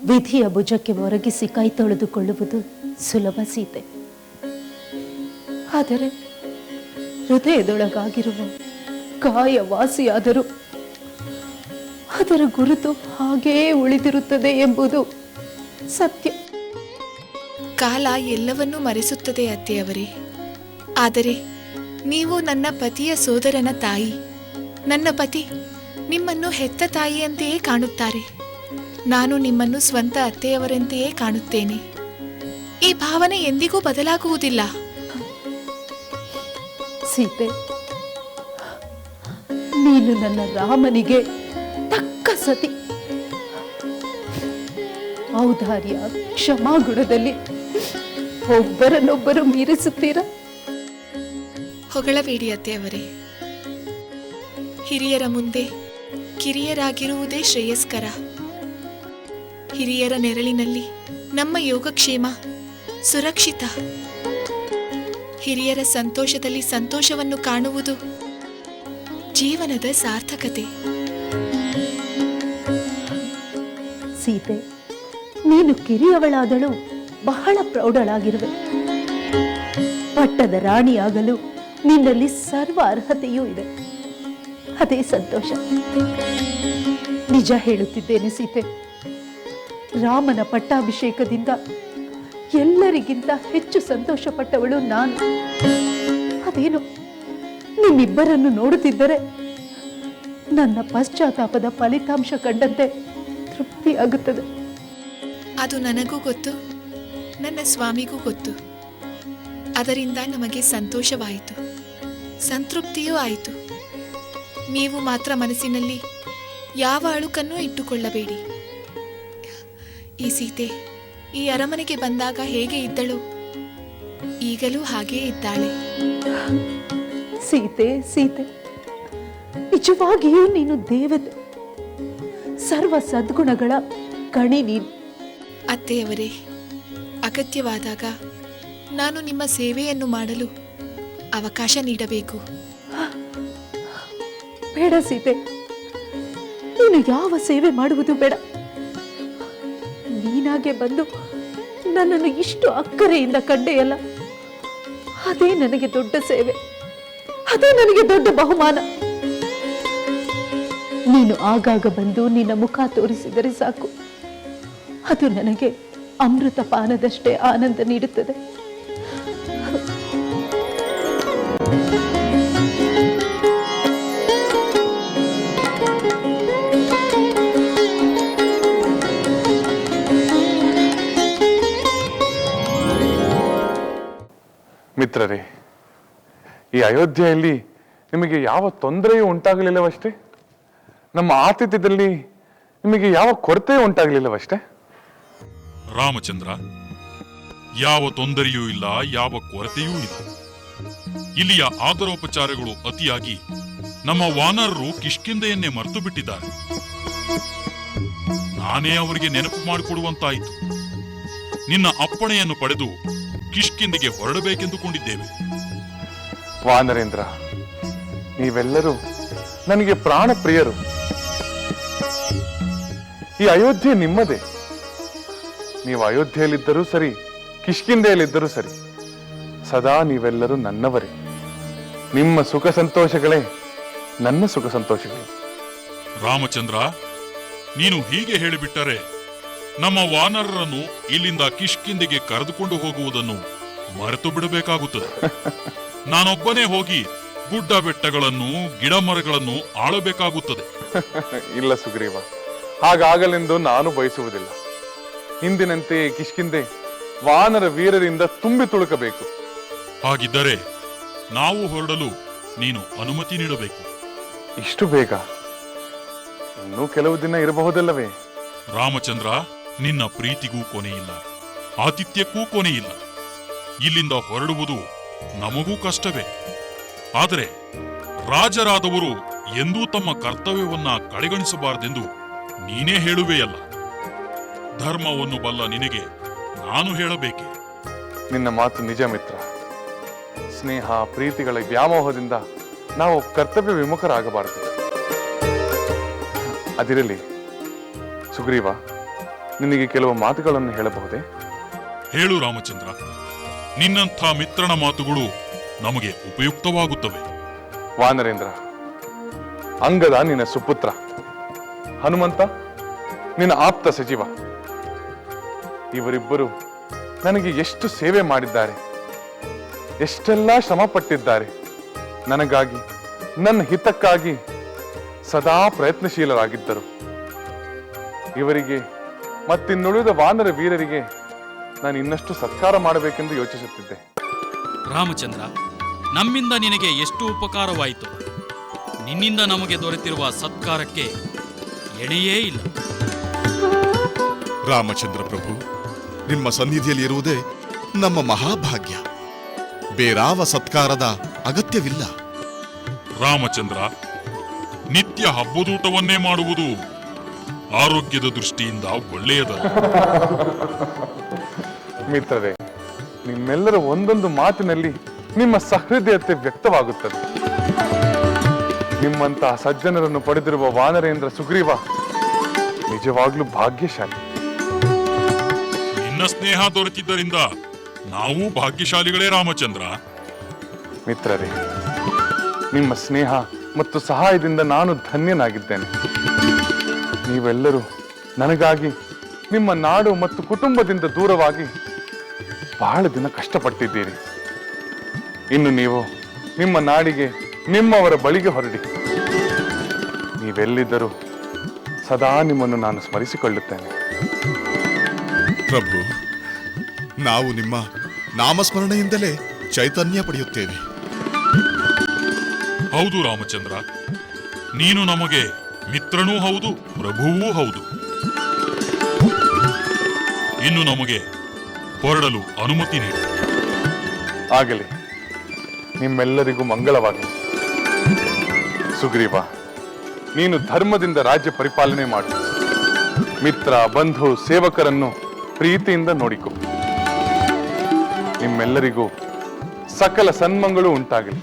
ವಿಧಿಯ ಭುಜಕ್ಕೆ ಒರಗಿಸಿ ಕೈ ತೊಳೆದುಕೊಳ್ಳುವುದು ಸುಲಭ ಸೀತೆ. ಆದರೆ ಹೃದಯದೊಳಗಾಗಿರುವ ಗಾಯ ವಾಸಿಯಾದರೂ ಅದರ ಗುರುತು ಹಾಗೆಯೇ ಉಳಿದಿರುತ್ತದೆ ಎಂಬುದು ಸತ್ಯ. ಕಾಲ ಎಲ್ಲವನ್ನೂ ಮರೆಸುತ್ತದೆ ಅತ್ತೆಯವರೇ. ಆದರೆ ನೀವು ನನ್ನ ಪತಿಯ ಸೋದರನ ತಾಯಿ. ನನ್ನ ಪತಿ ನಿಮ್ಮನ್ನು ಹೆತ್ತ ತಾಯಿಯಂತೆಯೇ ಕಾಣುತ್ತಾರೆ. ನಾನು ನಿಮ್ಮನ್ನು ಸ್ವಂತ ಅತ್ತೆಯವರಂತೆಯೇ ಕಾಣುತ್ತೇನೆ. ಈ ಭಾವನೆ ಎಂದಿಗೂ ಬದಲಾಗುವುದಿಲ್ಲ. ಸೀತೆ, ನೀನು ನನ್ನ ರಾಮನಿಗೆ ತಕ್ಕ ಸತಿ. ಔದಾರ್ಯ ಕ್ಷಮಾಗುಣದಲ್ಲಿ ಒಬ್ಬರನ್ನೊಬ್ಬರು ಮೀರಿಸುತ್ತೀರಾ? ಹೊಗಳಬೇಡಿ ಅತ್ತೆಯವರೇ. ಹಿರಿಯರ ಮುಂದೆ ಕಿರಿಯರಾಗಿರುವುದೇ ಶ್ರೇಯಸ್ಕರ. ಹಿರಿಯರ ನೆರಳಿನಲ್ಲಿ ನಮ್ಮ ಯೋಗಕ್ಷೇಮ ಸುರಕ್ಷಿತ. ಹಿರಿಯರ ಸಂತೋಷದಲ್ಲಿ ಸಂತೋಷವನ್ನು ಕಾಣುವುದು ಜೀವನದ ಸಾರ್ಥಕತೆ. ಸೀತೆ, ನೀನು ಕಿರಿಯವಳಾದಳು ಬಹಳ ಪ್ರೌಢಳಾಗಿರುವೆ. ಪಟ್ಟದ ರಾಣಿಯಾಗಲು ನಿನ್ನಲ್ಲಿ ಸರ್ವ ಅರ್ಹತೆಯೂ ಇದೆ. ಅದೇ ಸಂತೋಷ. ನಿಜ ಹೇಳುತ್ತಿದ್ದೇನೆ ಸೀತೆ, ರಾಮನ ಪಟ್ಟಾಭಿಷೇಕದಿಂದ ಎಲ್ಲರಿಗಿಂತ ಹೆಚ್ಚು ಸಂತೋಷಪಟ್ಟವಳು ನಾನು. ಅದೇನು, ನಿಮ್ಮಿಬ್ಬರನ್ನು ನೋಡುತ್ತಿದ್ದರೆ ನನ್ನ ಪಶ್ಚಾತ್ತಾಪದ ಫಲಿತಾಂಶ ಕಂಡಂತೆ ತೃಪ್ತಿಯಾಗುತ್ತದೆ. ಅದು ನನಗೂ ಗೊತ್ತು, ನನ್ನ ಸ್ವಾಮಿಗೂ ಗೊತ್ತು. ಅದರಿಂದ ನಮಗೆ ಸಂತೋಷವಾಯಿತು, ಸಂತೃಪ್ತಿಯೂ ಆಯಿತು. ನೀವು ಮಾತ್ರ ಮನಸ್ಸಿನಲ್ಲಿ ಯಾವ ಅಳುಕನ್ನೂ ಇಟ್ಟುಕೊಳ್ಳಬೇಡಿ. ಈ ಸೀತೆ ಈ ಅರಮನೆಗೆ ಬಂದಾಗ ಹೇಗೆ ಇದ್ದಳು, ಈಗಲೂ ಹಾಗೇ ಇದ್ದಾಳೆ. ಸೀತೆ, ಸೀತೆ, ನಿಜವಾಗಿಯೂ ನೀನು ದೇವತೆ, ಸರ್ವ ಸದ್ಗುಣಗಳ ಕಣಿ ನೀನು. ಅತ್ತೆಯವರೇ, ಅಗತ್ಯವಾದಾಗ ನಾನು ನಿಮ್ಮ ಸೇವೆಯನ್ನು ಮಾಡಲು ಅವಕಾಶ ನೀಡಬೇಕು. ಬೇಡ ಸೀತೆ, ನೀನು ಯಾವ ಸೇವೆ ಮಾಡುವುದು ಬೇಡ. ನೀನಾಗೆ ಬಂದು ನನ್ನನ್ನು ಇಷ್ಟು ಅಕ್ಕರೆಯಿಂದ ಕಂಡೆಯಲ್ಲ, ಅದೇ ನನಗೆ ದೊಡ್ಡ ಸೇವೆ, ಅದೇ ನನಗೆ ದೊಡ್ಡ ಬಹುಮಾನ. ನೀನು ಆಗಾಗ ಬಂದು ನಿನ್ನ ಮುಖ ತೋರಿಸಿದರೆ ಸಾಕು, ಅದು ನನಗೆ ಅಮೃತ ಪಾನದಷ್ಟೇ ಆನಂದ ನೀಡುತ್ತದೆ. ಮಿತ್ರರೇ, ಈ ಅಯೋಧ್ಯೆಯಲ್ಲಿ ನಿಮಗೆ ಯಾವ ತೊಂದರೆಯೂ ಉಂಟಾಗಲಿಲ್ಲವಷ್ಟೇ? ನಮ್ಮ ಆತಿಥ್ಯದಲ್ಲಿ ನಿಮಗೆ ಯಾವ ಕೊರತೆಯೂ ಉಂಟಾಗಲಿಲ್ಲವಷ್ಟೇ? ರಾಮಚಂದ್ರ, ಯಾವ ತೊಂದರೆಯೂ ಇಲ್ಲ, ಯಾವ ಕೊರತೆಯೂ ಇಲ್ಲ. ಇಲ್ಲಿಯ ಆದರೋಪಚಾರಗಳು ಅತಿಯಾಗಿ ನಮ್ಮ ವಾನರರು ಕಿಷ್ಕಿಂಧೆಯನ್ನೇ ಮರೆತು ಬಿಟ್ಟಿದ್ದಾರೆ. ನಾನೇ ಅವರಿಗೆ ನೆನಪು ಮಾಡಿಕೊಡುವಂತಾಯಿತು. ನಿನ್ನ ಅಪ್ಪಣೆಯನ್ನು ಪಡೆದು ಕಿಷ್ಕಿಂಧೆಗೆ ಹೊರಡಬೇಕೆಂದುಕೊಂಡಿದ್ದೇವೆ. ವಾನರೇಂದ್ರ, ನೀವೆಲ್ಲರೂ ನನಗೆ ಪ್ರಾಣ ಪ್ರಿಯರು. ಈ ಅಯೋಧ್ಯೆ ನಿಮ್ಮದೇ. ನೀವು ಅಯೋಧ್ಯೆಯಲ್ಲಿದ್ದರೂ ಸರಿ, ಕಿಷ್ಕಿಂಧೆಯಲ್ಲಿದ್ದರೂ ಸರಿ, ಸದಾ ನೀವೆಲ್ಲರೂ ನನ್ನವರೇ. ನಿಮ್ಮ ಸುಖ ಸಂತೋಷಗಳೇ ನನ್ನ ಸುಖ ಸಂತೋಷಗಳು. ರಾಮಚಂದ್ರ, ನೀನು ಹೀಗೆ ಹೇಳಿಬಿಟ್ಟರೆ ನಮ್ಮ ವಾನರರನ್ನು ಇಲ್ಲಿಂದ ಕಿಷ್ಕಿಂಧೆಗೆ ಕರೆದುಕೊಂಡು ಹೋಗುವುದನ್ನು ಮರೆತು ಬಿಡಬೇಕಾಗುತ್ತದೆ. ನಾನೊಬ್ಬನೇ ಹೋಗಿ ಗುಡ್ಡ ಬೆಟ್ಟಗಳನ್ನು ಗಿಡ ಮರಗಳನ್ನು ಆಳಬೇಕಾಗುತ್ತದೆ. ಇಲ್ಲ ಸುಗ್ರೀವ, ಹಾಗಾಗಲೆಂದು ನಾನು ಬಯಸುವುದಿಲ್ಲ. ಹಿಂದಿನಂತೆ ಕಿಷ್ಕಿಂಧೆ ವಾನರ ವೀರರಿಂದ ತುಂಬಿ ತುಳುಕಬೇಕು. ಹಾಗಿದ್ದರೆ ನಾವು ಹೊರಡಲು ನೀನು ಅನುಮತಿ ನೀಡಬೇಕು. ಇಷ್ಟು ಬೇಗ? ಇನ್ನೂ ಕೆಲವು ದಿನ ಇರಬಹುದಲ್ಲವೇ? ರಾಮಚಂದ್ರ, ನಿನ್ನ ಪ್ರೀತಿಗೂ ಕೊನೆಯಿಲ್ಲ, ಆತಿಥ್ಯಕ್ಕೂ ಕೊನೆಯಿಲ್ಲ. ಇಲ್ಲಿಂದ ಹೊರಡುವುದು ನಮಗೂ ಕಷ್ಟವೇ. ಆದರೆ ರಾಜರಾದವರು ಎಂದೂ ತಮ್ಮ ಕರ್ತವ್ಯವನ್ನ ಕಡೆಗಣಿಸಬಾರದೆಂದು ನೀನೇ ಹೇಳುವೆಯಲ್ಲ. ಧರ್ಮವನ್ನು ಬಲ್ಲ ನಿನಗೆ ನಾನು ಹೇಳಬೇಕೆ? ನಿನ್ನ ಮಾತು ನಿಜ ಮಿತ್ರ. ಸ್ನೇಹ ಪ್ರೀತಿಗಳ ವ್ಯಾಮೋಹದಿಂದ ನಾವು ಕರ್ತವ್ಯ ವಿಮುಖರಾಗಬಾರದು. ಅದಿರಲಿ ಸುಗ್ರೀವ, ನಿನಗೆ ಕೆಲವು ಮಾತುಗಳನ್ನು ಹೇಳಬಹುದೇ? ಹೇಳು ರಾಮಚಂದ್ರ. ನಿನ್ನಂಥ ಮಿತ್ರನ ಮಾತುಗಳು ನಮಗೆ ಉಪಯುಕ್ತವಾಗುತ್ತವೆ. ವಾನರೇಂದ್ರ, ಅಂಗದ ನಿನ್ನ ಸುಪುತ್ರ, ಹನುಮಂತ ನಿನ್ನ ಆಪ್ತ ಸಚಿವ, ಇವರಿಬ್ಬರು ನನಗೆ ಎಷ್ಟು ಸೇವೆ ಮಾಡಿದ್ದಾರೆ, ಎಷ್ಟೆಲ್ಲ ಶ್ರಮ ಪಟ್ಟಿದ್ದಾರೆ. ನನಗಾಗಿ, ನನ್ನ ಹಿತಕ್ಕಾಗಿ ಸದಾ ಪ್ರಯತ್ನಶೀಲರಾಗಿದ್ದರು. ಇವರಿಗೆ ಮತ್ತಿನ್ನುಳಿದ ವಾನರ ವೀರರಿಗೆ ನಾನು ಇನ್ನಷ್ಟು ಸತ್ಕಾರ ಮಾಡಬೇಕೆಂದು ಯೋಚಿಸುತ್ತಿದ್ದೆ. ರಾಮಚಂದ್ರ, ನಮ್ಮಿಂದ ನಿನಗೆ ಎಷ್ಟು ಉಪಕಾರವಾಯಿತು. ನಿನ್ನಿಂದ ನಮಗೆ ದೊರೆತಿರುವ ಸತ್ಕಾರಕ್ಕೆ ಎಣೆಯೇ ಇಲ್ಲ. ರಾಮಚಂದ್ರ ಪ್ರಭು, ನಿಮ್ಮ ಸನ್ನಿಧಿಯಲ್ಲಿ ಇರುವುದೇ ನಮ್ಮ ಮಹಾಭಾಗ್ಯ. ಬೇರಾವ ಸತ್ಕಾರದ ಅಗತ್ಯವಿಲ್ಲ. ರಾಮಚಂದ್ರ, ನಿತ್ಯ ಹಬ್ಬದೂಟವನ್ನೇ ಮಾಡುವುದು ಆರೋಗ್ಯದ ದೃಷ್ಟಿಯಿಂದ ಒಳ್ಳೆಯದಲ್ಲ. ಮಿತ್ರರೇ, ನಿಮ್ಮೆಲ್ಲರ ಒಂದೊಂದು ಮಾತಿನಲ್ಲಿ ನಿಮ್ಮ ಸಹೃದಯತೆ ವ್ಯಕ್ತವಾಗುತ್ತದೆ. ನಿಮ್ಮಂತಹ ಸಜ್ಜನರನ್ನು ಪಡೆದಿರುವ ವಾನರೇಂದ್ರ ಸುಗ್ರೀವ ನಿಜವಾಗ್ಲೂ ಭಾಗ್ಯಶಾಲಿ. ನಿನ್ನ ಸ್ನೇಹ ದೊರೆತಿದ್ದರಿಂದ ನಾವು ಭಾಗ್ಯಶಾಲಿಗಳೇ ರಾಮಚಂದ್ರ. ಮಿತ್ರರೇ, ನಿಮ್ಮ ಸ್ನೇಹ ಮತ್ತು ಸಹಾಯದಿಂದ ನಾನು ಧನ್ಯನಾಗಿದ್ದೇನೆ. ನೀವೆಲ್ಲರೂ ನನಗಾಗಿ ನಿಮ್ಮ ನಾಡು ಮತ್ತು ಕುಟುಂಬದಿಂದ ದೂರವಾಗಿ ಬಹಳ ದಿನ ಕಷ್ಟಪಟ್ಟಿದ್ದೀರಿ. ಇನ್ನು ನೀವು ನಿಮ್ಮ ನಾಡಿಗೆ, ನಿಮ್ಮವರ ಬಳಿಗೆ ಹೊರಡಿ. ನೀವೆಲ್ಲಿದ್ದರೂ ಸದಾ ನಿಮ್ಮನ್ನು ನಾನು ಸ್ಮರಿಸಿಕೊಳ್ಳುತ್ತೇನೆ. ಪ್ರಭು, ನಾವು ನಿಮ್ಮ ನಾಮಸ್ಮರಣೆಯಿಂದಲೇ ಚೈತನ್ಯ ಪಡೆಯುತ್ತೇವೆ. ಹೌದು ರಾಮಚಂದ್ರ, ನೀನು ನಮಗೆ ಮಿತ್ರನೂ ಹೌದು, ಪ್ರಭುವೂ ಹೌದು. ಇನ್ನು ನಮಗೆ ಹೊರಡಲು ಅನುಮತಿ ನೀಡು. ಆಗಲಿ, ನಿಮ್ಮೆಲ್ಲರಿಗೂ ಮಂಗಳವಾಗಲಿ. ಸುಗ್ರೀವ, ನೀನು ಧರ್ಮದಿಂದ ರಾಜ್ಯ ಪರಿಪಾಲನೆ ಮಾಡು. ಮಿತ್ರ, ಬಂಧು, ಸೇವಕರನ್ನು ಪ್ರೀತಿಯಿಂದ ನೋಡಿಕೊ. ನಿಮ್ಮೆಲ್ಲರಿಗೂ ಸಕಲ ಸನ್ಮಂಗಳು ಉಂಟಾಗಲಿ.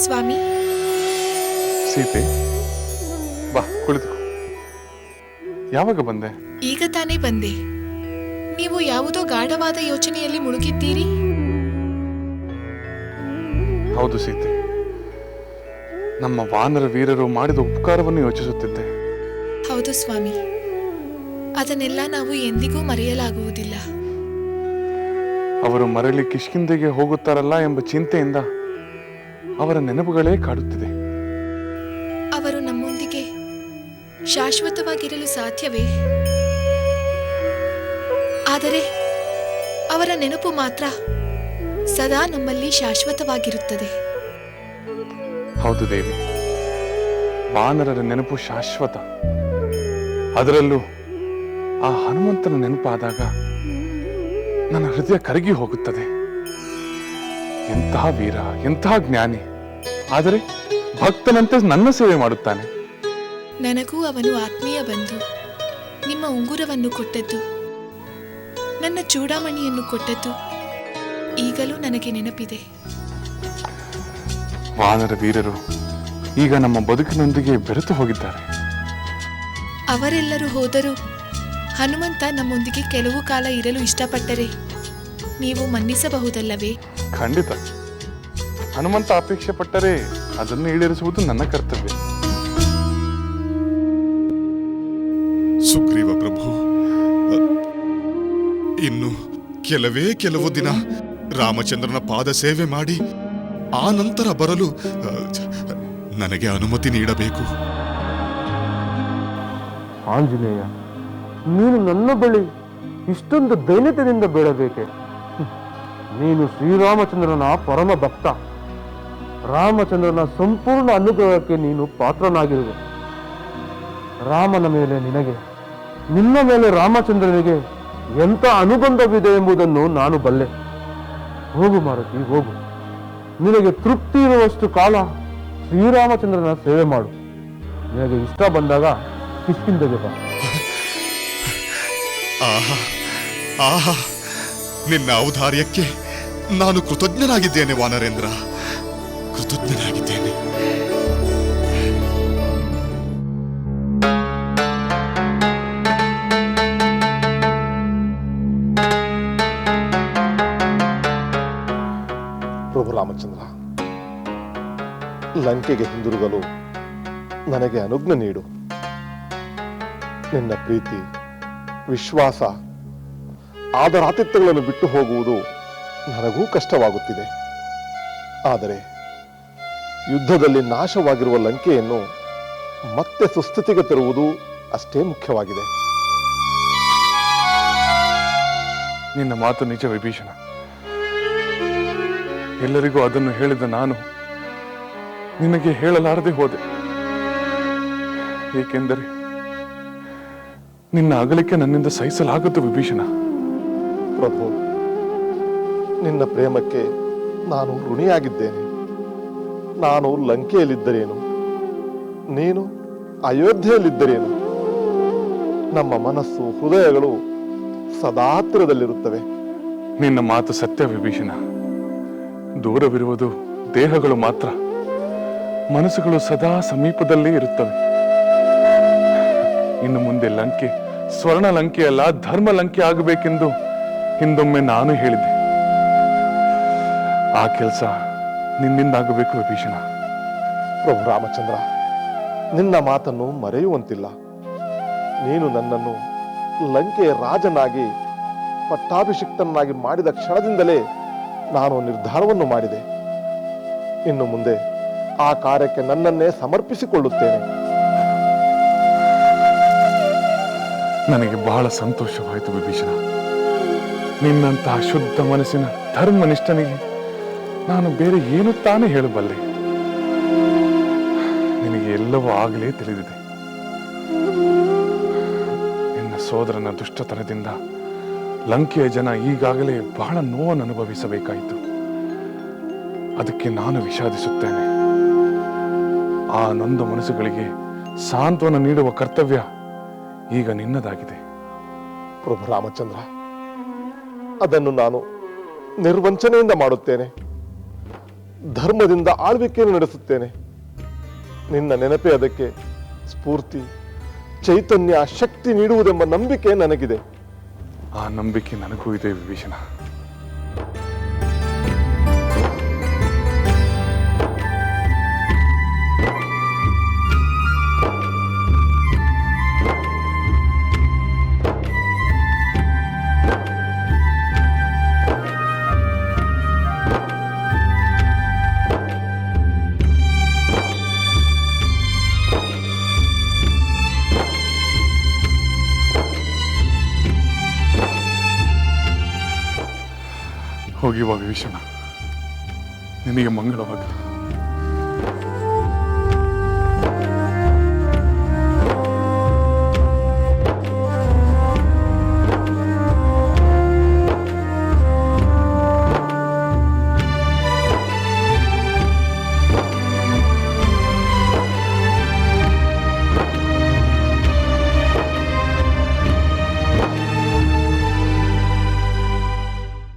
ಸ್ವಾಮಿ, ಸೀತೆ, ಬಾ ಕುಳಿತು. ಯಾವಾಗ ಬಂದೆ? ಈಗ ತಾನೇ ಬಂದೆ. ನೀವು ಯಾವುದೋ ಗಾಢವಾದ ಯೋಚನೆಯಲ್ಲಿ ಮುಳುಗಿದ್ದೀರಿ. ಹೌದು ಸೀತೆ, ನಮ್ಮ ವಾನರ ವೀರರು ಮಾಡಿದ ಉಪಕಾರವನ್ನು ಯೋಚಿಸುತ್ತಿದ್ದೆ. ಹೌದು ಸ್ವಾಮಿ, ಅದನ್ನೆಲ್ಲ ನಾವು ಎಂದಿಗೂ ಮರೆಯಲಾಗುವುದಿಲ್ಲ. ಅವರು ಮರಳಿ ಕಿಷ್ಕಿಂಧೆಗೆ ಹೋಗುತ್ತಾರಲ್ಲ ಎಂಬ ಚಿಂತೆಯಿಂದ ಅವರ ನೆನಪುಗಳೇ ಕಾಡುತ್ತಿದೆ. ಅವರು ನಮ್ಮೊಂದಿಗೆ ಶಾಶ್ವತವಾಗಿರಲು ಸಾಧ್ಯವೇ? ಆದರೆ ಅವರ ನೆನಪು ಮಾತ್ರ ಸದಾ ನಮ್ಮಲ್ಲಿ ಶಾಶ್ವತವಾಗಿರುತ್ತದೆ. ಹೌದು ದೇವಿ, ವಾನರರ ನೆನಪು ಶಾಶ್ವತ. ಅದರಲ್ಲೂ ಆ ಹನುಮಂತನ ನೆನಪಾದಾಗ ನನ್ನ ಹೃದಯ ಕರಗಿ ಹೋಗುತ್ತದೆ. ಎಂತಹ ವೀರ, ಎಂತಹ ಜ್ಞಾನಿ, ಆದರೆ ಭಕ್ತನಂತೆ ನನ್ನ ಸೇವೆ ಮಾಡುತ್ತಾನೆ. ನನಗೂ ಅವನು ಆತ್ಮೀಯ ಬಂಧು. ನಿಮ್ಮ ಉಂಗುರವನ್ನು ಕೊಟ್ಟದ್ದು, ನನ್ನ ಚೂಡಾಮಣಿಯನ್ನು ಕೊಟ್ಟದ್ದು ಈಗಲೂ ನನಗೆ ನೆನಪಿದೆ. ವಾನರ ವೀರರು ಈಗ ನಮ್ಮ ಬದುಕಿನೊಂದಿಗೆ ಬೆರೆತು ಹೋಗಿದ್ದಾರೆ. ಅವರೆಲ್ಲರೂ ಹೋದರೂ ಹನುಮಂತ ನಮ್ಮೊಂದಿಗೆ ಕೆಲವು ಕಾಲ ಇರಲು ಇಷ್ಟಪಟ್ಟರೆ ನೀವು ಮನ್ನಿಸಬಹುದಲ್ಲವೇ? ಖಂಡಿತ. ಹನುಮಂತ ಅಪೇಕ್ಷೆ ಪಟ್ಟರೆ ಅದನ್ನು ಈಡೇರಿಸುವುದು ನನ್ನ ಕರ್ತವ್ಯ. ಸುಗ್ರೀವ ಪ್ರಭು, ಇನ್ನು ಕೆಲವು ದಿನ ರಾಮಚಂದ್ರನ ಪಾದ ಸೇವೆ ಮಾಡಿ ಆ ನಂತರ ಬರಲು ನನಗೆ ಅನುಮತಿ ನೀಡಬೇಕು. ಆಂಜನೇಯ, ನೀನು ನನ್ನ ಬಳಿ ಇಷ್ಟೊಂದು ದೈನ್ಯತೆಯಿಂದ ಬೇಡಬೇಕೆ? ನೀನು ಶ್ರೀರಾಮಚಂದ್ರನ ಪರಮ ಭಕ್ತ. ರಾಮಚಂದ್ರನ ಸಂಪೂರ್ಣ ಅನುಗ್ರಹಕ್ಕೆ ನೀನು ಪಾತ್ರನಾಗಿರುವೆ. ರಾಮನ ಮೇಲೆ ನಿನಗೆ, ನಿನ್ನ ಮೇಲೆ ರಾಮಚಂದ್ರನಿಗೆ ಎಂಥ ಅನುಬಂಧವಿದೆ ಎಂಬುದನ್ನು ನಾನು ಬಲ್ಲೆ. ಹೋಗು ಮಾರುತಿ, ಹೋಗು. ನಿನಗೆ ತೃಪ್ತಿ ಇರುವಷ್ಟು ಕಾಲ ಶ್ರೀರಾಮಚಂದ್ರನ ಸೇವೆ ಮಾಡು. ನಿನಗೆ ಇಷ್ಟ ಬಂದಾಗ ಕಿಷ್ಕಿಂಧೆಗೆ ಬಾ. ಆಹಾ ಆಹಾ, ನಿನ್ನ ಔದಾರ್ಯಕ್ಕೆ ನಾನು ಕೃತಜ್ಞನಾಗಿದ್ದೇನೆ ವಾನರೇಂದ್ರ, ಕೃತಜ್ಞನಾಗಿದ್ದೇನೆ. ಪ್ರಭು ರಾಮಚಂದ್ರ, ಲಂಕೆಗೆ ಹಿಂದಿರುಗಲು ನನಗೆ ಅನುಜ್ಞೆ ನೀಡು. ನಿನ್ನ ಪ್ರೀತಿ, ವಿಶ್ವಾಸ, ಆದರಾತಿಥ್ಯಗಳನ್ನು ಬಿಟ್ಟು ಹೋಗುವುದು ನನಗೂ ಕಷ್ಟವಾಗುತ್ತಿದೆ. ಆದರೆ ಯುದ್ಧದಲ್ಲಿ ನಾಶವಾಗಿರುವ ಲಂಕೆಯನ್ನು ಮತ್ತೆ ಸುಸ್ಥಿತಿಗೆ ತರುವುದು ಅಷ್ಟೇ ಮುಖ್ಯವಾಗಿದೆ. ನಿನ್ನ ಮಾತು ನಿಜ ವಿಭೀಷಣ. ಎಲ್ಲರಿಗೂ ಅದನ್ನು ಹೇಳಿದ ನಾನು ನಿನಗೆ ಹೇಳಲಾರದೆ ಹೋದೆ. ಏಕೆಂದರೆ ನಿನ್ನ ಅಗಲಿಕೆ ನನ್ನಿಂದ ಸಹಿಸಲಾಗದು ವಿಭೀಷಣ. ಪ್ರಭು, ನಿನ್ನ ಪ್ರೇಮಕ್ಕೆ ನಾನು ಋಣಿಯಾಗಿದ್ದೇನೆ. ನಾನು ಲಂಕೆಯಲ್ಲಿದ್ದರೇನು, ನೀನು ಅಯೋಧ್ಯೆಯಲ್ಲಿದ್ದರೇನು, ನಮ್ಮ ಮನಸ್ಸು, ಹೃದಯಗಳು ಸದಾ ಹತ್ತಿರದಲ್ಲಿರುತ್ತವೆ. ನಿನ್ನ ಮಾತು ಸತ್ಯ ವಿಭೀಷಣ. ದೂರವಿರುವುದು ದೇಹಗಳು ಮಾತ್ರ, ಮನಸ್ಸುಗಳು ಸದಾ ಸಮೀಪದಲ್ಲೇ ಇರುತ್ತವೆ. ಇನ್ನು ಮುಂದೆ ಲಂಕೆ ಸ್ವರ್ಣ ಲಂಕೆಯಲ್ಲ, ಧರ್ಮ ಲಂಕೆ ಆಗಬೇಕೆಂದು ಹಿಂದೊಮ್ಮೆ ನಾನು ಹೇಳಿದ್ದೆ. ಆ ಕೆಲಸ ನಿನ್ನಿಂದಾಗಬೇಕು ವಿಭೀಷಣ. ಪ್ರಭು ರಾಮಚಂದ್ರ, ನಿನ್ನ ಮಾತನ್ನು ಮರೆಯುವಂತಿಲ್ಲ. ನೀನು ನನ್ನನ್ನು ಲಂಕೆಯ ರಾಜನಾಗಿ ಪಟ್ಟಾಭಿಷಿಕ್ತನಾಗಿ ಮಾಡಿದ ಕ್ಷಣದಿಂದಲೇ ನಾನು ನಿರ್ಧಾರವನ್ನು ಮಾಡಿದೆ. ಇನ್ನು ಮುಂದೆ ಆ ಕಾರ್ಯಕ್ಕೆ ನನ್ನನ್ನೇ ಸಮರ್ಪಿಸಿಕೊಳ್ಳುತ್ತೇನೆ. ನನಗೆ ಬಹಳ ಸಂತೋಷವಾಯಿತು ವಿಭೀಷಣ. ನಿನ್ನಂತಹ ಶುದ್ಧ ಮನಸ್ಸಿನ ಧರ್ಮನಿಷ್ಠನಿಗೆ ನಾನು ಬೇರೆ ಏನು ತಾನೇ ಹೇಳಬಲ್ಲೆ. ನಿನಗೆ ಎಲ್ಲವೂ ಆಗಲೇ ತಿಳಿದಿದೆ. ನಿನ್ನ ಸೋದರನ ದುಷ್ಟತನದಿಂದ ಲಂಕೆಯ ಜನ ಈಗಾಗಲೇ ಬಹಳ ನೋವನ್ನು ಅನುಭವಿಸಬೇಕಾಯಿತು. ಅದಕ್ಕೆ ನಾನು ವಿಷಾದಿಸುತ್ತೇನೆ. ಆ ನೊಂದ ಮನಸ್ಸುಗಳಿಗೆ ಸಾಂತ್ವನ ನೀಡುವ ಕರ್ತವ್ಯ ಈಗ ನಿನ್ನದಾಗಿದೆ. ಪ್ರಭು ರಾಮಚಂದ್ರ, ಅದನ್ನು ನಾನು ನಿರ್ವಂಚನೆಯಿಂದ ಮಾಡುತ್ತೇನೆ. ಧರ್ಮದಿಂದ ಆಳ್ವಿಕೆಯನ್ನು ನಡೆಸುತ್ತೇನೆ. ನಿನ್ನ ನೆನಪೇ ಅದಕ್ಕೆ ಸ್ಫೂರ್ತಿ, ಚೈತನ್ಯ, ಶಕ್ತಿ ನೀಡುವುದೆಂಬ ನಂಬಿಕೆ ನನಗಿದೆ. ಆ ನಂಬಿಕೆ ನನಗೂ ಇದೆ ವಿಭೀಷಣ. ಹೋಗಿವ ವಿಭೀಷಣ, ನಿನಗೆ ಮಂಗಳವಾಗ.